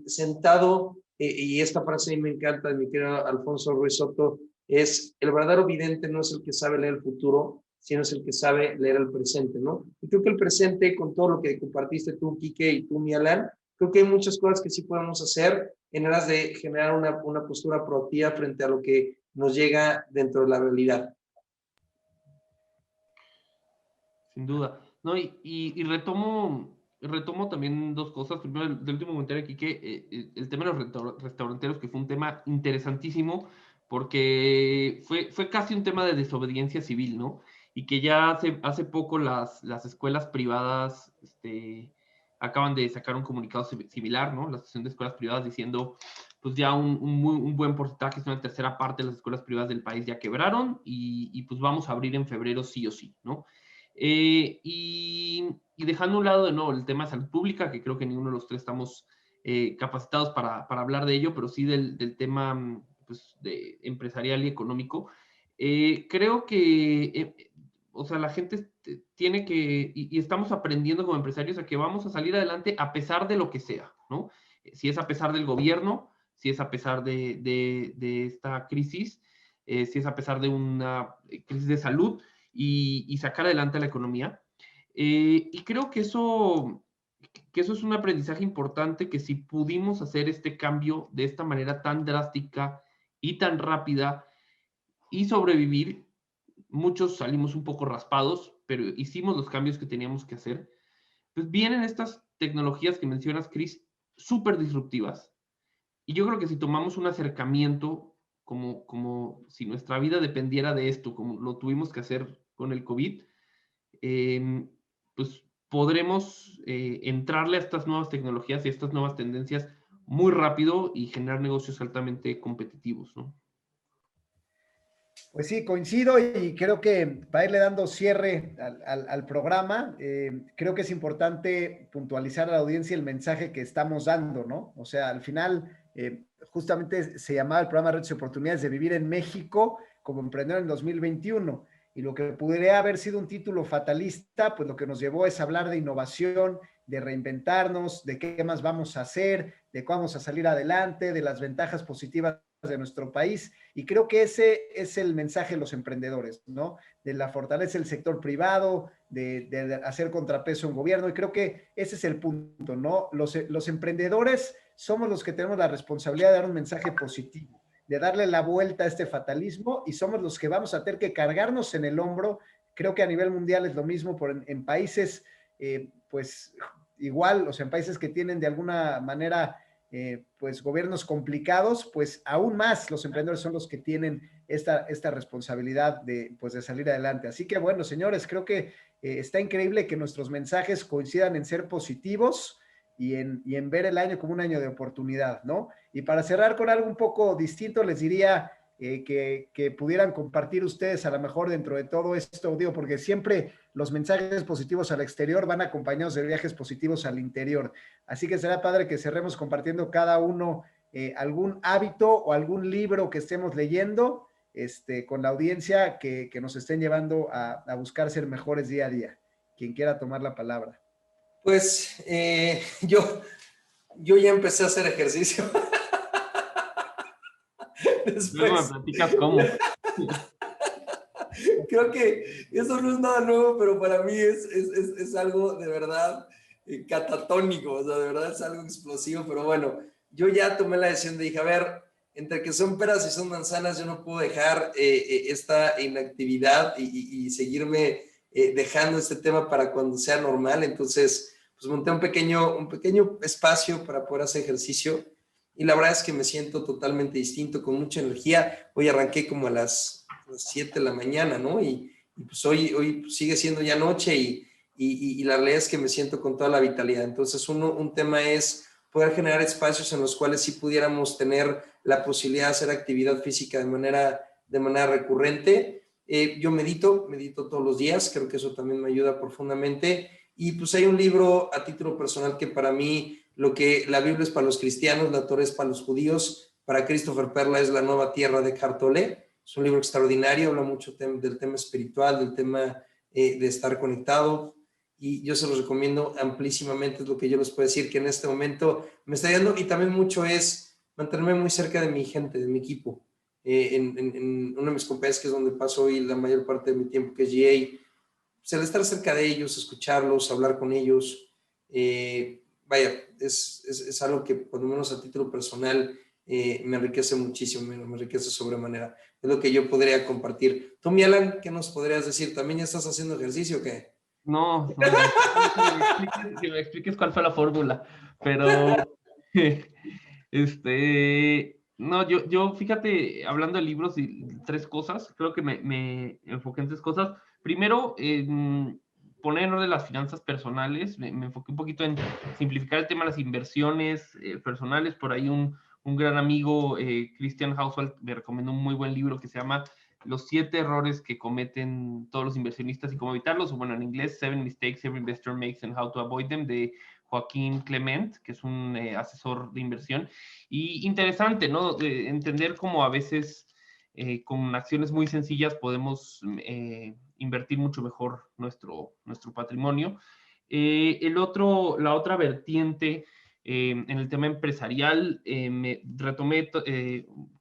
sentado, y esta frase a mí me encanta de mi querido Alfonso Ruiz Soto, es el verdadero vidente no es el que sabe leer el futuro, sino es el que sabe leer el presente, ¿no? Y creo que el presente, con todo lo que compartiste tú, Quique, y tú, mi Alan, creo que hay muchas cosas que sí podemos hacer en aras de generar una postura proactiva frente a lo que nos llega dentro de la realidad. Sin duda. No, y retomo también dos cosas. Primero, del último comentario aquí, que el tema de los restauranteros, que fue un tema interesantísimo, porque fue casi un tema de desobediencia civil, ¿no? Y que ya hace poco las escuelas privadas acaban de sacar un comunicado similar, ¿no? La Asociación de Escuelas Privadas diciendo, pues ya un buen porcentaje, es una tercera parte de las escuelas privadas del país ya quebraron y pues vamos a abrir en febrero sí o sí, ¿no? Y dejando a un lado de nuevo el tema de salud pública, que creo que ninguno de los tres estamos capacitados para hablar de ello, pero sí del tema pues, empresarial y económico, creo que, o sea, la gente tiene que, y estamos aprendiendo como empresarios a que vamos a salir adelante a pesar de lo que sea, ¿no? Si es a pesar del gobierno, si es a pesar de esta crisis, si es a pesar de una crisis de salud, y sacar adelante la economía. Y creo que eso es un aprendizaje importante, que si pudimos hacer este cambio de esta manera tan drástica y tan rápida y sobrevivir, muchos salimos un poco raspados, pero hicimos los cambios que teníamos que hacer. Pues vienen estas tecnologías que mencionas, Chris, súper disruptivas. Y yo creo que si tomamos un acercamiento como si nuestra vida dependiera de esto, como lo tuvimos que hacer con el COVID, pues podremos entrarle a estas nuevas tecnologías y a estas nuevas tendencias muy rápido y generar negocios altamente competitivos, ¿no? Pues sí, coincido y creo que para irle dando cierre al programa, creo que es importante puntualizar a la audiencia el mensaje que estamos dando, ¿no? O sea, al final, justamente se llamaba el programa Retos y Oportunidades de Vivir en México como Emprendedor en 2021. Y lo que podría haber sido un título fatalista, pues lo que nos llevó es hablar de innovación, de reinventarnos, de qué más vamos a hacer, de cómo vamos a salir adelante, de las ventajas positivas de nuestro país. Y creo que ese es el mensaje de los emprendedores, ¿no? De la fortaleza del sector privado, de hacer contrapeso en gobierno. Y creo que ese es el punto, ¿no? Los emprendedores somos los que tenemos la responsabilidad de dar un mensaje positivo, de darle la vuelta a este fatalismo, y somos los que vamos a tener que cargarnos en el hombro. Creo que a nivel mundial es lo mismo en países, pues igual, o sea, en países que tienen de alguna manera pues gobiernos complicados, pues aún más los emprendedores son los que tienen esta responsabilidad de, pues, de salir adelante. Así que bueno, señores, creo que está increíble que nuestros mensajes coincidan en ser positivos y en ver el año como un año de oportunidad, ¿no? Y para cerrar con algo un poco distinto, les diría que pudieran compartir ustedes a lo mejor dentro de todo esto, digo, porque siempre los mensajes positivos al exterior van acompañados de viajes positivos al interior. Así que será padre que cerremos compartiendo cada uno algún hábito o algún libro que estemos leyendo con la audiencia que nos estén llevando a buscar ser mejores día a día. Quien quiera tomar la palabra. Pues yo ya empecé a hacer ejercicio. Luego me Después, platicas cómo. creo que eso no es nada nuevo, pero para mí es algo de verdad catatónico, o sea, de verdad es algo explosivo, pero bueno, yo ya tomé la decisión de dije, a ver, entre que son peras y son manzanas, yo no puedo dejar esta inactividad y seguirme dejando este tema para cuando sea normal, entonces pues monté un pequeño espacio para poder hacer ejercicio y la verdad es que me siento totalmente distinto, con mucha energía. Hoy arranqué como a las 7 de la mañana, ¿no? Y pues hoy pues sigue siendo ya noche y la realidad es que me siento con toda la vitalidad. Entonces, un tema es poder generar espacios en los cuales sí pudiéramos tener la posibilidad de hacer actividad física de manera recurrente. Yo medito todos los días, creo que eso también me ayuda profundamente. Y pues hay un libro a título personal que para mí, lo que la Biblia es para los cristianos, la Torah es para los judíos, para Christopher Perla es La Nueva Tierra de Eckhart Tolle. Es un libro extraordinario, habla mucho del tema espiritual, del tema de estar conectado y yo se los recomiendo amplísimamente, es lo que yo les puedo decir que en este momento me está dando y también mucho es mantenerme muy cerca de mi gente, de mi equipo. En uno de mis compañeros que es donde paso hoy la mayor parte de mi tiempo, que es GA, pues el estar cerca de ellos, escucharlos, hablar con ellos, vaya, es algo que por lo menos a título personal me enriquece muchísimo, me enriquece sobremanera. Es lo que yo podría compartir. Tú, mi Alan, ¿qué nos podrías decir? ¿También ya estás haciendo ejercicio o qué? No, que me expliques cuál fue la fórmula, pero no, yo fíjate, hablando de libros y tres cosas, creo que me enfoqué en tres cosas. Primero, en poner en orden las finanzas personales, me enfoqué un poquito en simplificar el tema de las inversiones personales. Por ahí un gran amigo, Christian Hauswald, me recomendó un muy buen libro que se llama Los 7 errores que cometen todos los inversionistas y cómo evitarlos, o bueno, en inglés, Seven Mistakes Every Investor Makes and How to Avoid Them, de Joaquín Clement, que es un asesor de inversión. Y interesante, ¿no? Entender cómo a veces con acciones muy sencillas podemos invertir mucho mejor nuestro patrimonio. La otra vertiente en el tema empresarial, me retomé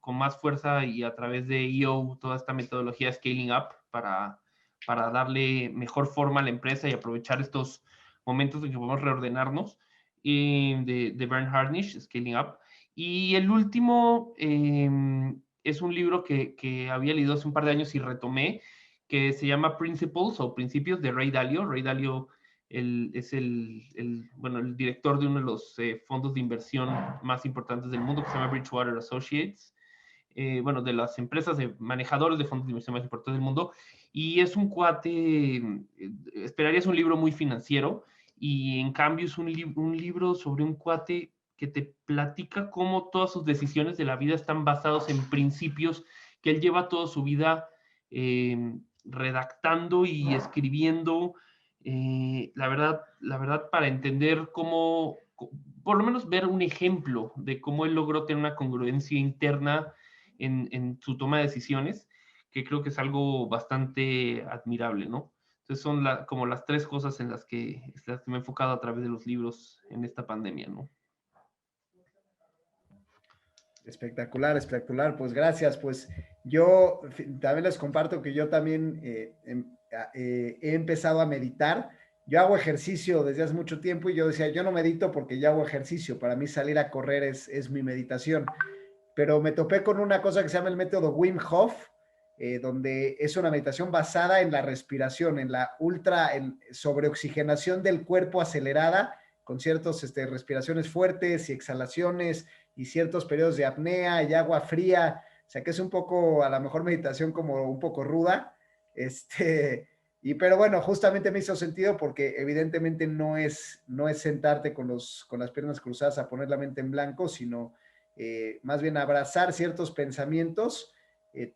con más fuerza y a través de EO toda esta metodología Scaling Up para darle mejor forma a la empresa y aprovechar estos momentos en que podemos reordenarnos, de Bernd Harnisch, Scaling Up. Y el último es un libro que había leído hace un par de años y retomé, que se llama Principles o Principios de Ray Dalio. Ray Dalio es bueno, el director de uno de los fondos de inversión más importantes del mundo, que se llama Bridgewater Associates. Bueno, de las empresas de manejadores de fondos de inversión más importantes del mundo. Y es un cuate, esperarías un libro muy financiero, y en cambio es un libro sobre un cuate que te platica cómo todas sus decisiones de la vida están basados en principios que él lleva toda su vida redactando y escribiendo. La verdad, para entender cómo, por lo menos ver un ejemplo de cómo él logró tener una congruencia interna en su toma de decisiones, que creo que es algo bastante admirable, ¿no? Entonces son como las tres cosas en las que me he enfocado a través de los libros en esta pandemia, ¿no? Espectacular, espectacular. Pues gracias. Pues yo también les comparto que yo también he empezado a meditar. Yo hago ejercicio desde hace mucho tiempo y yo decía, yo no medito porque ya hago ejercicio. Para mí salir a correr es mi meditación. Pero me topé con una cosa que se llama el método Wim Hof, donde es una meditación basada en la respiración, en la sobreoxigenación del cuerpo acelerada con ciertas respiraciones fuertes y exhalaciones y ciertos periodos de apnea y agua fría. O sea, que es un poco, a lo mejor meditación como un poco ruda. Pero bueno, justamente me hizo sentido porque evidentemente no es sentarte con las piernas cruzadas a poner la mente en blanco, sino más bien abrazar ciertos pensamientos,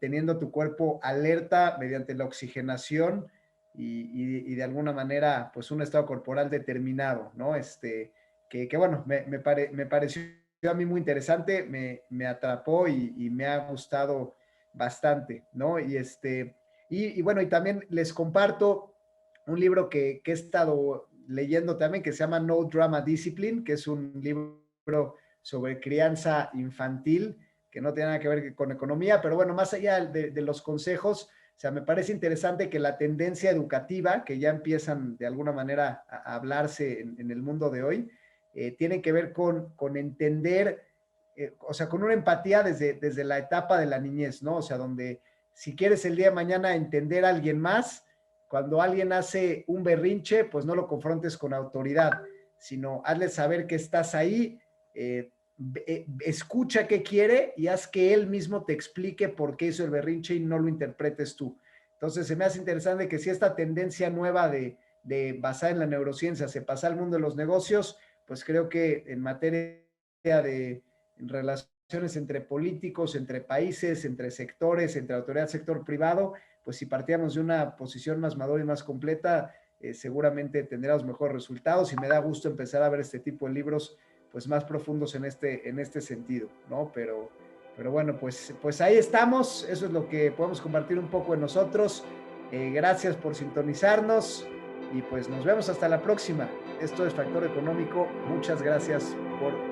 teniendo tu cuerpo alerta mediante la oxigenación y de alguna manera, pues un estado corporal determinado, ¿no? Que bueno, me pareció a mí muy interesante, me atrapó y me ha gustado bastante, ¿no? Y bueno, y también les comparto un libro que he estado leyendo también, que se llama No Drama Discipline, que es un libro sobre crianza infantil, que no tiene nada que ver con economía, pero bueno, más allá de los consejos, o sea, me parece interesante que la tendencia educativa, que ya empiezan de alguna manera a hablarse en el mundo de hoy, tiene que ver con entender, o sea, con una empatía desde la etapa de la niñez, ¿no? O sea, donde si quieres el día de mañana entender a alguien más, cuando alguien hace un berrinche, pues no lo confrontes con autoridad, sino hazle saber que estás ahí, escucha qué quiere y haz que él mismo te explique por qué hizo el berrinche y no lo interpretes tú. Entonces se me hace interesante que si esta tendencia nueva de basada en la neurociencia se pasa al mundo de los negocios, pues creo que en materia de relaciones entre políticos, entre países, entre sectores, entre autoridad, sector privado, pues si partíamos de una posición más madura y más completa, seguramente tendríamos mejores resultados y me da gusto empezar a ver este tipo de libros pues más profundos en este sentido, ¿no? Pero bueno, pues ahí estamos, eso es lo que podemos compartir un poco en nosotros. Gracias por sintonizarnos y pues nos vemos hasta la próxima. Esto es Factor Económico, muchas gracias por